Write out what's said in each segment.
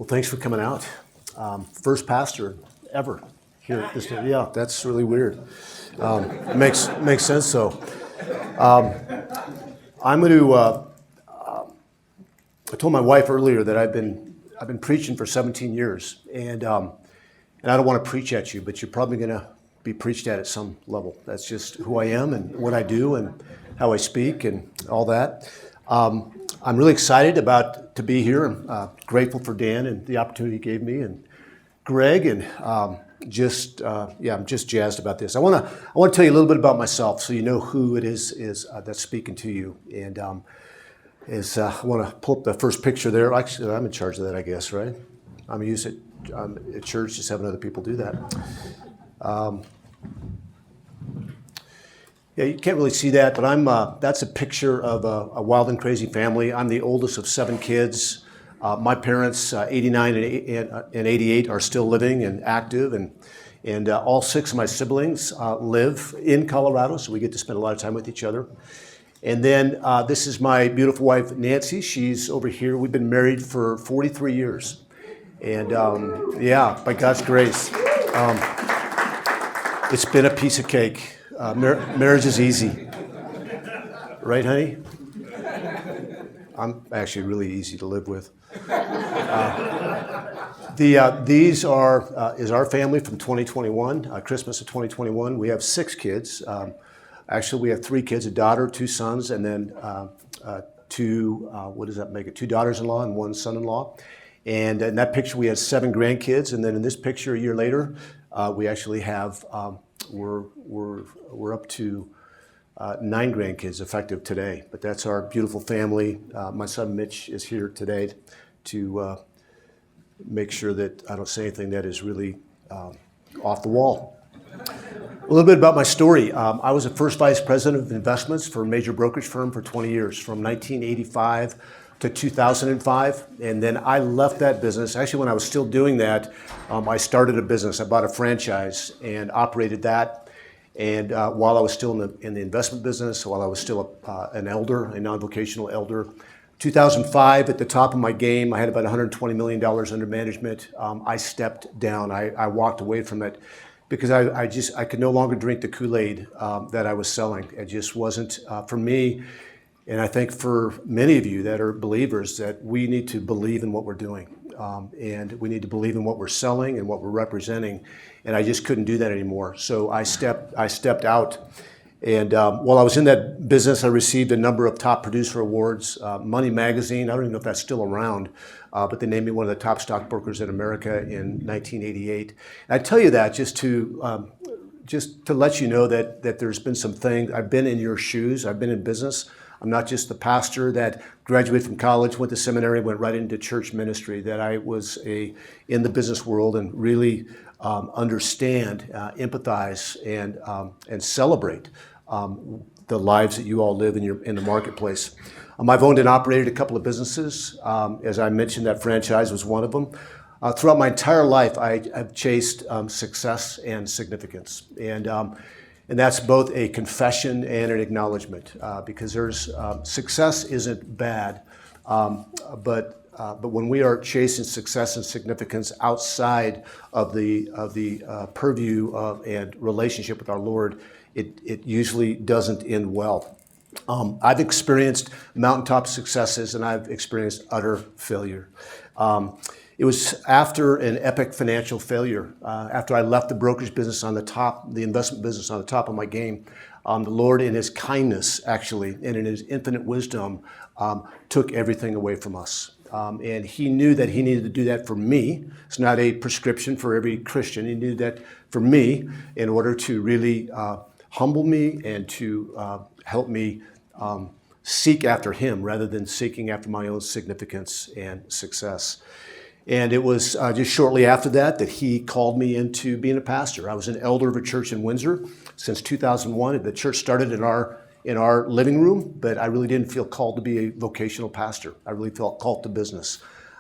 Well, thanks for coming out. First pastor ever here at this time. Yeah, that's really weird. Makes sense though. I'm going to. I told my wife earlier that I've been preaching for 17 years, and I don't want to preach at you, but you're probably going to be preached at some level. That's just who I am and what I do and how I speak and all that. I'm really excited to be here. I'm grateful for Dan and the opportunity he gave me and Greg, and I'm just jazzed about this. I want to tell you a little bit about myself so you know who it is that's speaking to you. And I want to pull up the first picture there. Actually, I'm in charge of that, I guess, right? I'm used at church, just having other people do that. Yeah, you can't really see that, but that's a picture of a wild and crazy family. I'm the oldest of 7 kids. My parents, 89 and 88, are still living and active, and all 6 of my siblings live in Colorado, so we get to spend a lot of time with each other. And then this is my beautiful wife, Nancy. She's over here. We've been married for 43 years. And yeah, by God's grace, it's been a piece of cake. Marriage is easy. Right, honey? I'm actually really easy to live with. These is our family from 2021, Christmas of 2021. We have 6 kids. Actually, we have 3 kids, a daughter, 2 sons, and then 2, what does that make it? 2 daughters-in-law and 1 son-in-law. And in that picture, we had 7 grandkids. And then in this picture, a year later, we actually have, we're up to 9 grandkids effective today. But that's our beautiful family. My son Mitch is here today to make sure that I don't say anything that is really off the wall. A little bit about my story. I was the first vice president of investments for a major brokerage firm for 20 years, from 1985 to 2005. And then I left that business. Actually, when I was still doing that, I started a business. I bought a franchise and operated that. And while I was still in the investment business, while I was still an elder, a non-vocational elder, 2005, at the top of my game, I had about $120 million under management. I stepped down. I walked away from it because I could no longer drink the Kool-Aid that I was selling. It just wasn't for me. And I think for many of you that are believers, that we need to believe in what we're doing. And we need to believe in what we're selling and what we're representing. And I just couldn't do that anymore. So I stepped out. And while I was in that business, I received a number of top producer awards. Money Magazine, I don't even know if that's still around, but they named me one of the top stockbrokers in America in 1988. And I tell you that just to let you know that there's been some things. I've been in your shoes. I've been in business. I'm not just the pastor that graduated from college, went to seminary, went right into church ministry, that I was in the business world and really understand, empathize, and celebrate the lives that you all live in the marketplace. I've owned and operated a couple of businesses. As I mentioned, that franchise was one of them. Throughout my entire life, I've chased success and significance. And that's both a confession and an acknowledgement, because success isn't bad, but when we are chasing success and significance outside of the purview and relationship with our Lord, it usually doesn't end well. I've experienced mountaintop successes and I've experienced utter failure. It was after an epic financial failure, after I left the brokerage business on the top, the investment business on the top of my game, the Lord in His kindness, actually, and in His infinite wisdom, took everything away from us. And He knew that He needed to do that for me. It's not a prescription for every Christian. He knew that for me in order to really humble me and to help me seek after Him rather than seeking after my own significance and success. And it was just shortly after that He called me into being a pastor. I was an elder of a church in Windsor since 2001. The church started in our living room, but I really didn't feel called to be a vocational pastor. I really felt called to business.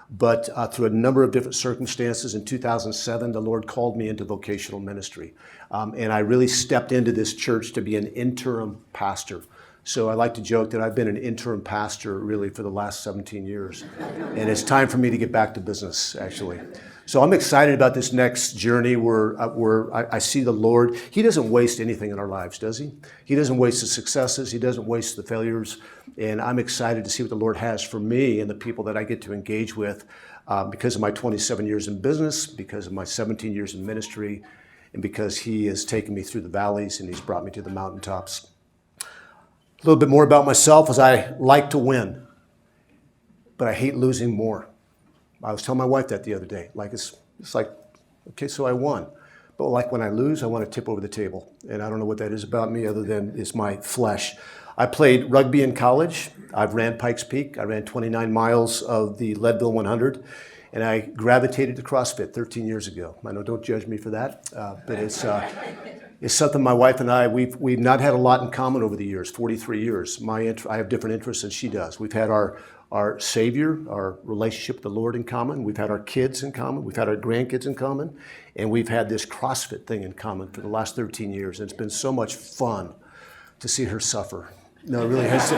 But through a number of different circumstances, in 2007, the Lord called me into vocational ministry. And I really stepped into this church to be an interim pastor. So I like to joke that I've been an interim pastor really for the last 17 years. And it's time for me to get back to business, actually. So I'm excited about this next journey where I see the Lord. He doesn't waste anything in our lives, does he? He doesn't waste the successes. He doesn't waste the failures. And I'm excited to see what the Lord has for me and the people that I get to engage with because of my 27 years in business, because of my 17 years in ministry, and because he has taken me through the valleys and he's brought me to the mountaintops. A little bit more about myself is I like to win, but I hate losing more. I was telling my wife that the other day. Like it's like, okay, so I won. But like when I lose, I want to tip over the table. And I don't know what that is about me other than it's my flesh. I played rugby in college. I've ran Pikes Peak. I ran 29 miles of the Leadville 100. And I gravitated to CrossFit 13 years ago. I know, don't judge me for that, but it's something my wife and I, we've not had a lot in common over the years, 43 years. I have different interests than she does. We've had our Savior, our relationship with the Lord in common. We've had our kids in common. We've had our grandkids in common. And we've had this CrossFit thing in common for the last 13 years. And it's been so much fun to see her suffer. No, it really has.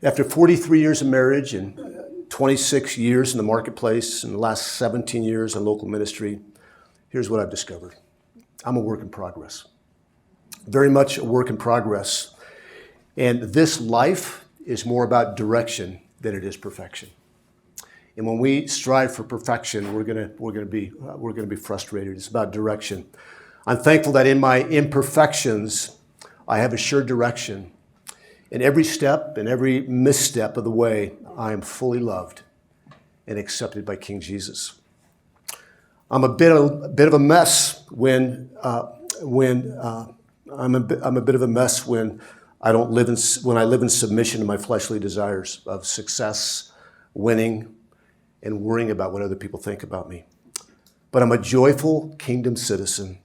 After 43 years of marriage and 26 years in the marketplace and the last 17 years in local ministry, here's what I've discovered. I'm a work in progress. Very much a work in progress. And this life is more about direction than it is perfection. And when we strive for perfection, we're gonna be frustrated. It's about direction. I'm thankful that in my imperfections, I have a sure direction. In every step and every misstep of the way, I am fully loved and accepted by King Jesus. I'm a bit of a mess when I'm a bit of a mess when I live in submission to my fleshly desires of success, winning, and worrying about what other people think about me. But I'm a joyful kingdom citizen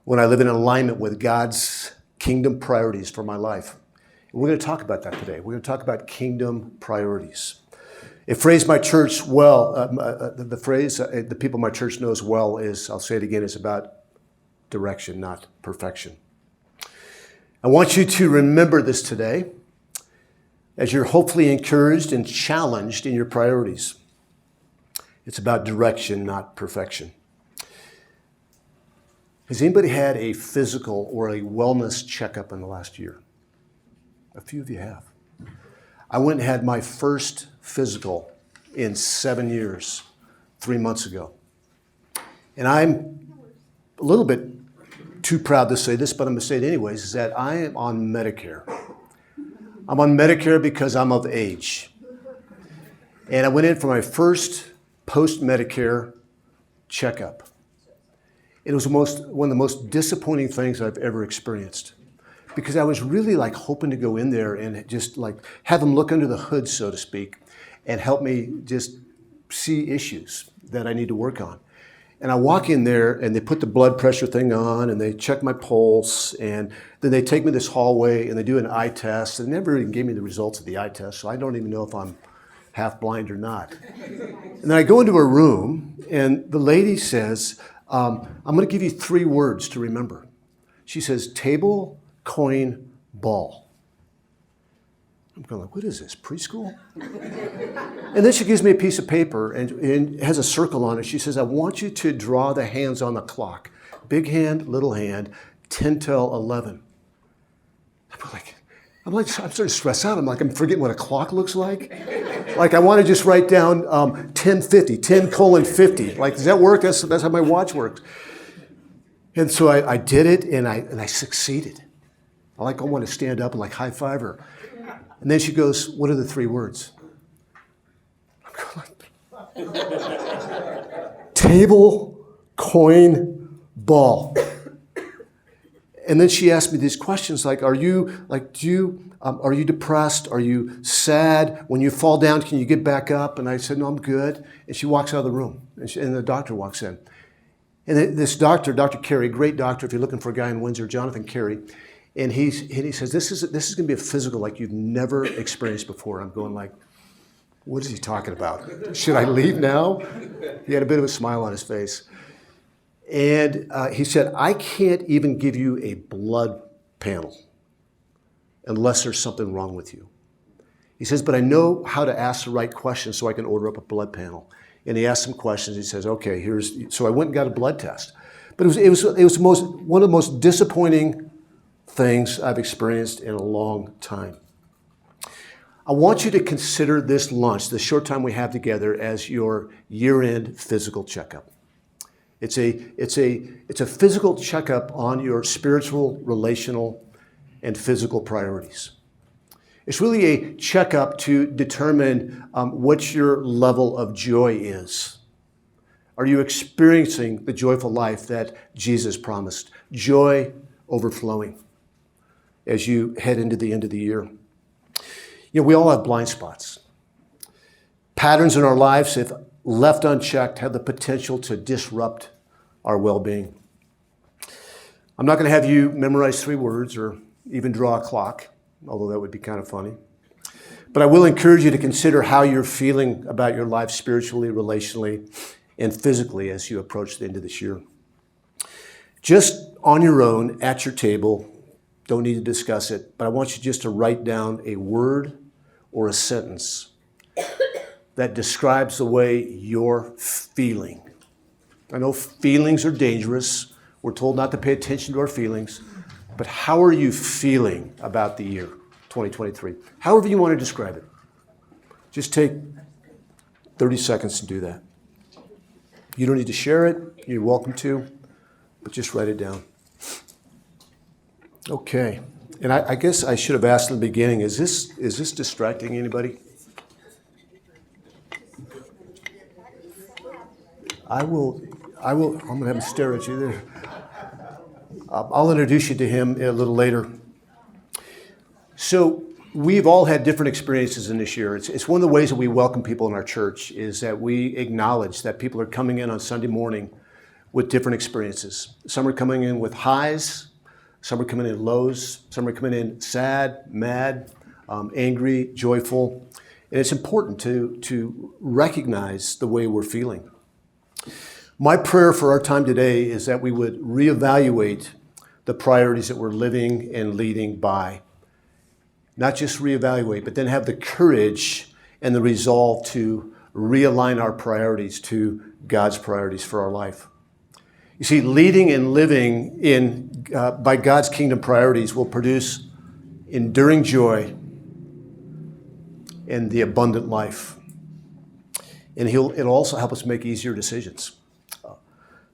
when I live in alignment with God's kingdom priorities for my life. And we're going to talk about that today. We're going to talk about kingdom priorities. A phrase my church the phrase the people in my church knows well is, I'll say it again, is about direction, not perfection. I want you to remember this today as you're hopefully encouraged and challenged in your priorities. It's about direction, not perfection. Has anybody had a physical or a wellness checkup in the last year? A few of you have. I went and had my first physical in 7 years, 3 months ago. And I'm a little bit too proud to say this, but I'm going to say it anyways, is that I am on Medicare. I'm on Medicare because I'm of age. And I went in for my first post-Medicare checkup. It was one of the most disappointing things I've ever experienced. Because I was really like hoping to go in there and just like have them look under the hood, so to speak, and help me just see issues that I need to work on. And I walk in there and they put the blood pressure thing on and they check my pulse and then they take me this hallway and they do an eye test. They never even gave me the results of the eye test, so I don't even know if I'm half blind or not. And then I go into a room and the lady says, I'm going to give you 3 words to remember. She says, table, coin, ball. I'm going like, what is this, preschool? And then she gives me a piece of paper and it has a circle on it. She says, I want you to draw the hands on the clock. Big hand, little hand, 10 till 11. I'm starting to stress out. I'm forgetting what a clock looks like. Like I want to just write down 10:50, 10:50. Like, does that work? That's how my watch works. And so I did it and I succeeded. I want to stand up and like high five her. And then she goes, what are the 3 words? Table, coin, ball. And then she asked me these questions like, are you depressed? Are you sad? When you fall down, can you get back up? And I said, no, I'm good. And she walks out of the room and the doctor walks in. And this doctor, Dr. Carey, great doctor, if you're looking for a guy in Windsor, Jonathan Carey, and he says, this is going to be a physical like you've never experienced before. I'm going like, what is he talking about? Should I leave now? He had a bit of a smile on his face. And he said, I can't even give you a blood panel unless there's something wrong with you. He says, but I know how to ask the right questions so I can order up a blood panel. And he asked some questions. He says, okay, so I went and got a blood test. But it was one of the most disappointing things I've experienced in a long time. I want you to consider this lunch, the short time we have together, as your year-end physical checkup. It's a physical checkup on your spiritual, relational, and physical priorities. It's really a checkup to determine what your level of joy is. Are you experiencing the joyful life that Jesus promised? Joy overflowing as you head into the end of the year. You know, we all have blind spots. Patterns in our lives, if left unchecked, have the potential to disrupt our well-being. I'm not going to have you memorize 3 words or even draw a clock, although that would be kind of funny. But I will encourage you to consider how you're feeling about your life spiritually, relationally, and physically as you approach the end of this year. Just on your own, at your table, don't need to discuss it, but I want you just to write down a word or a sentence that describes the way you're feeling. I know feelings are dangerous. We're told not to pay attention to our feelings. But how are you feeling about the year 2023? However you want to describe it. Just take 30 seconds to do that. You don't need to share it. You're welcome to. But just write it down. Okay. And I guess I should have asked in the beginning, is this distracting anybody? I'm going to have him stare at you there. I'll introduce you to him a little later. So we've all had different experiences in this year. It's one of the ways that we welcome people in our church is that we acknowledge that people are coming in on Sunday morning with different experiences. Some are coming in with highs, some are coming in lows, some are coming in sad, mad, angry, joyful. And it's important to recognize the way we're feeling. My prayer for our time today is that we would reevaluate the priorities that we're living and leading by. Not just reevaluate, but then have the courage and the resolve to realign our priorities to God's priorities for our life. You see, leading and living by God's kingdom priorities will produce enduring joy and the abundant life. And it'll also help us make easier decisions.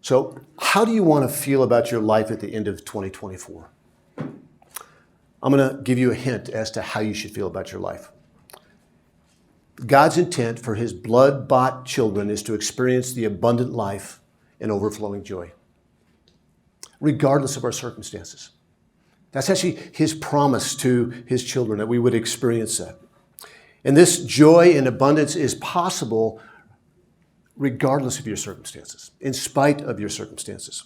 So how do you want to feel about your life at the end of 2024? I'm going to give you a hint as to how you should feel about your life. God's intent for his blood-bought children is to experience the abundant life and overflowing joy, regardless of our circumstances. That's actually his promise to his children, that we would experience that. And this joy and abundance is possible regardless of your circumstances, in spite of your circumstances.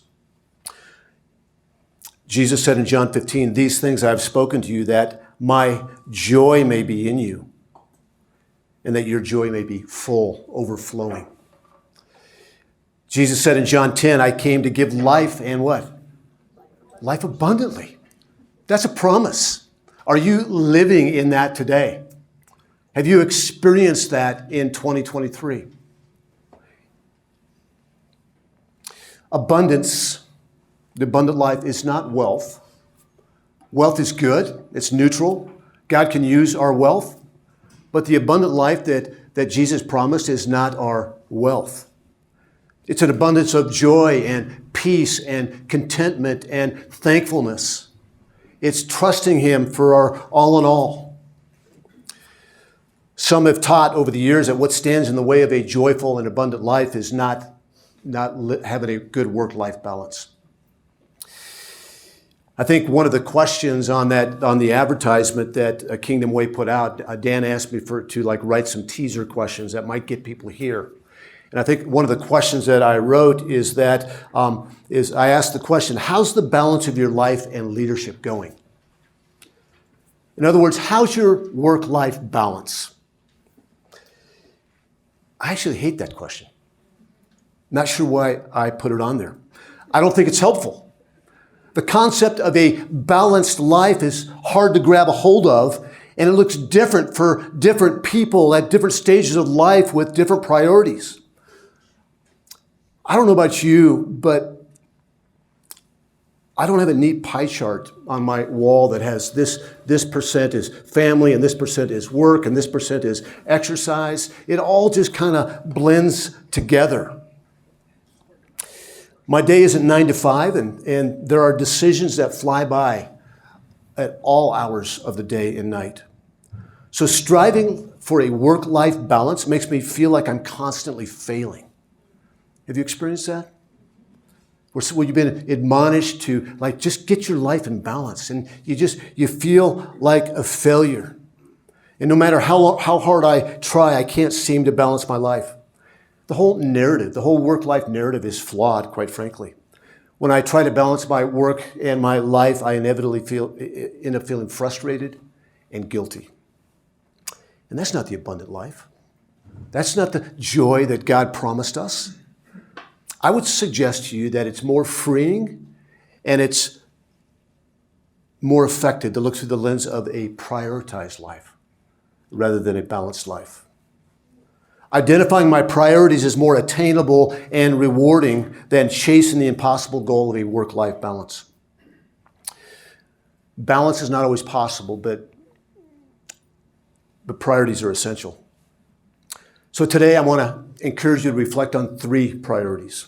Jesus said in John 15, "These things I have spoken to you, that my joy may be in you, and that your joy may be full, overflowing." Jesus said in John 10, "I came to give life and" what? Life abundantly. That's a promise. Are you living in that today? Have you experienced that in 2023? Abundance, the abundant life, is not wealth. Wealth is good. It's neutral. God can use our wealth. But the abundant life that Jesus promised is not our wealth. It's an abundance of joy and peace and contentment and thankfulness. It's trusting him for our all in all. Some have taught over the years that what stands in the way of a joyful and abundant life is not having a good work-life balance. I think one of the questions on the advertisement that Kingdom Way put out, Dan asked me to write some teaser questions that might get people here. And I think one of the questions that I wrote is I asked the question, how's the balance of your life and leadership going? In other words, how's your work-life balance? I actually hate that question. Not sure why I put it on there. I don't think it's helpful. The concept of a balanced life is hard to grab a hold of, and it looks different for different people at different stages of life with different priorities. I don't know about you, but I don't have a neat pie chart on my wall that has this percent is family and this percent is work and this percent is exercise. It all just kind of blends together. My day isn't 9 to 5, and there are decisions that fly by at all hours of the day and night. So striving for a work-life balance makes me feel like I'm constantly failing. Have you experienced that? Where you've been admonished to just get your life in balance, and you feel like a failure. And no matter how hard I try, I can't seem to balance my life. The whole narrative, the whole work-life narrative is flawed, quite frankly. When I try to balance my work and my life, I inevitably end up feeling frustrated and guilty. And that's not the abundant life. That's not the joy that God promised us. I would suggest to you that it's more freeing and it's more effective to look through the lens of a prioritized life rather than a balanced life. Identifying my priorities is more attainable and rewarding than chasing the impossible goal of a work-life balance. Balance is not always possible, but priorities are essential. So today I want to encourage you to reflect on 3 priorities.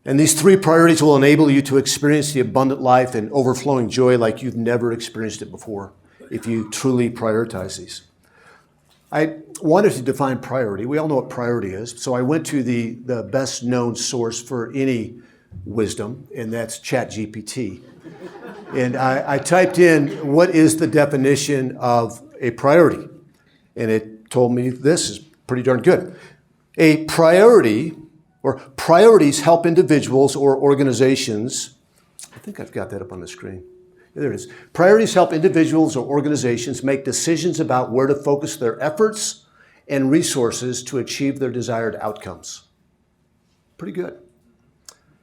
And these 3 priorities will enable you to experience the abundant life and overflowing joy like you've never experienced it before if you truly prioritize these. I wanted to define priority. We all know what priority is. So I went to the best known source for any wisdom, and that's ChatGPT. And I typed in, what is the definition of a priority? And it told me this is pretty darn good. A priority, or priorities, help individuals or organizations. I think I've got that up on the screen. There it is. Priorities help individuals or organizations make decisions about where to focus their efforts and resources to achieve their desired outcomes. Pretty good.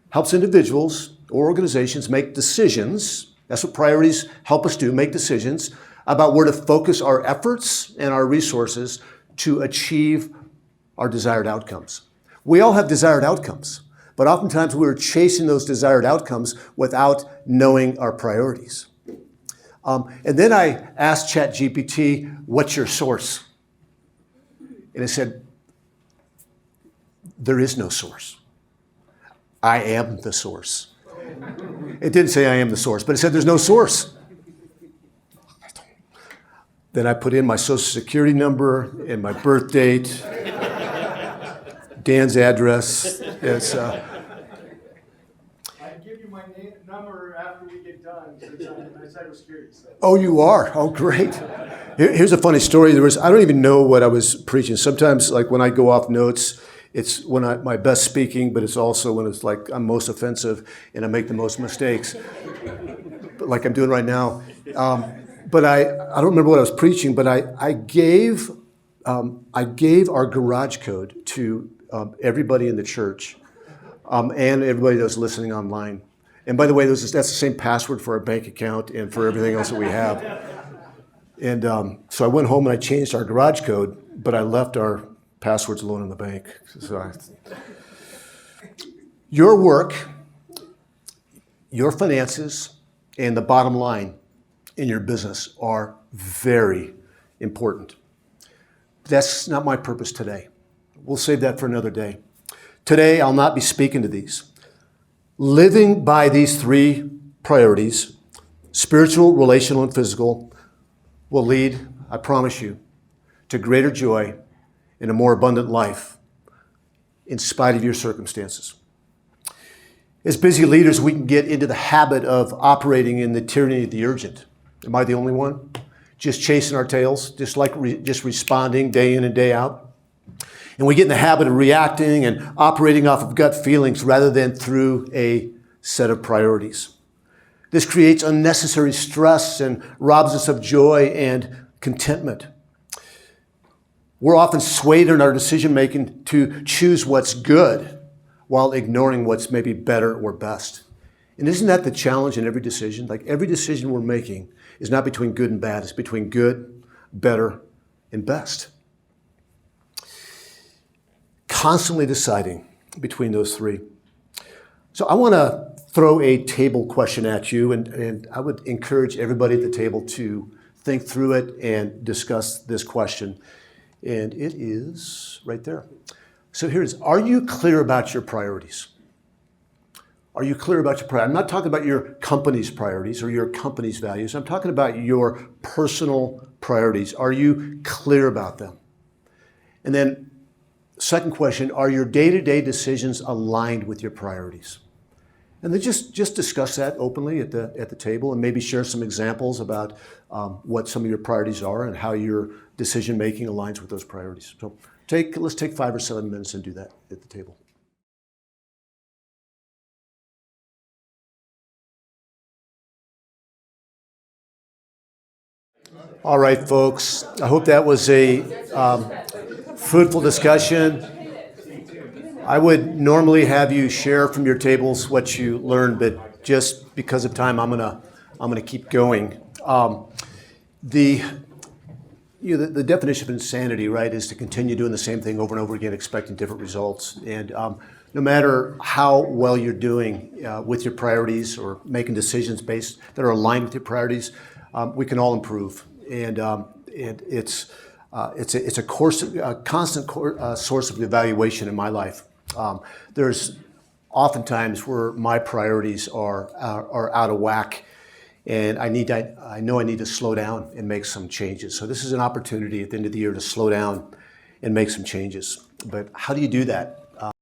Helps individuals or organizations make decisions. That's what priorities help us do, make decisions about where to focus our efforts and our resources to achieve our desired outcomes. We all have desired outcomes, but oftentimes we're chasing those desired outcomes without knowing our priorities. And then I asked ChatGPT, what's your source? And it said, there is no source. I am the source. It didn't say I am the source, but it said there's no source. Then I put in my social security number and my birth date, Dan's address. It's, I can give you my number after we get done, since I said I was curious. Oh, you are? Oh, great. Here's a funny story. I don't even know what I was preaching. Sometimes, like when I go off notes, it's when my best speaking, but it's also when it's like I'm most offensive and I make the most mistakes, like I'm doing right now. But I don't remember what I was preaching, but I gave our garage code to everybody in the church and everybody that was listening online. And by the way, that's the same password for our bank account and for everything else that we have. And so I went home and I changed our garage code, but I left our passwords alone in the bank. So your work, your finances, and the bottom line in your business are very important. That's not my purpose today. We'll save that for another day. Today, I'll not be speaking to these. Living by these 3 priorities, spiritual, relational, and physical, will lead, I promise you, to greater joy and a more abundant life in spite of your circumstances. As busy leaders, we can get into the habit of operating in the tyranny of the urgent. Am I the only one? Just chasing our tails, just responding day in and day out. And we get in the habit of reacting and operating off of gut feelings rather than through a set of priorities. This creates unnecessary stress and robs us of joy and contentment. We're often swayed in our decision making to choose what's good while ignoring what's maybe better or best. And isn't that the challenge in every decision? Like every decision we're making is not between good and bad, it's between good, better, and best. Constantly deciding between those three. So I want to throw a table question at you, and I would encourage everybody at the table to think through it and discuss this question. And it is right there. So here it is. Are you clear about your priorities? Are you clear about your priorities? I'm not talking about your company's priorities or your company's values. I'm talking about your personal priorities. Are you clear about them? And then, second question, are your day-to-day decisions aligned with your priorities? And then just discuss that openly at the table and maybe share some examples about what some of your priorities are and how your decision-making aligns with those priorities. So let's take 5 or 7 minutes and do that at the table. All right, folks. I hope that was a fruitful discussion. I would normally have you share from your tables what you learned, but just because of time, I'm gonna keep going. The definition of insanity, right, is to continue doing the same thing over and over again, expecting different results. And no matter how well you're doing with your priorities or making decisions that are aligned with your priorities, we can all improve. And it's a constant source of evaluation in my life. There's oftentimes where my priorities are out of whack, and I know I need to slow down and make some changes. So this is an opportunity at the end of the year to slow down and make some changes. But how do you do that?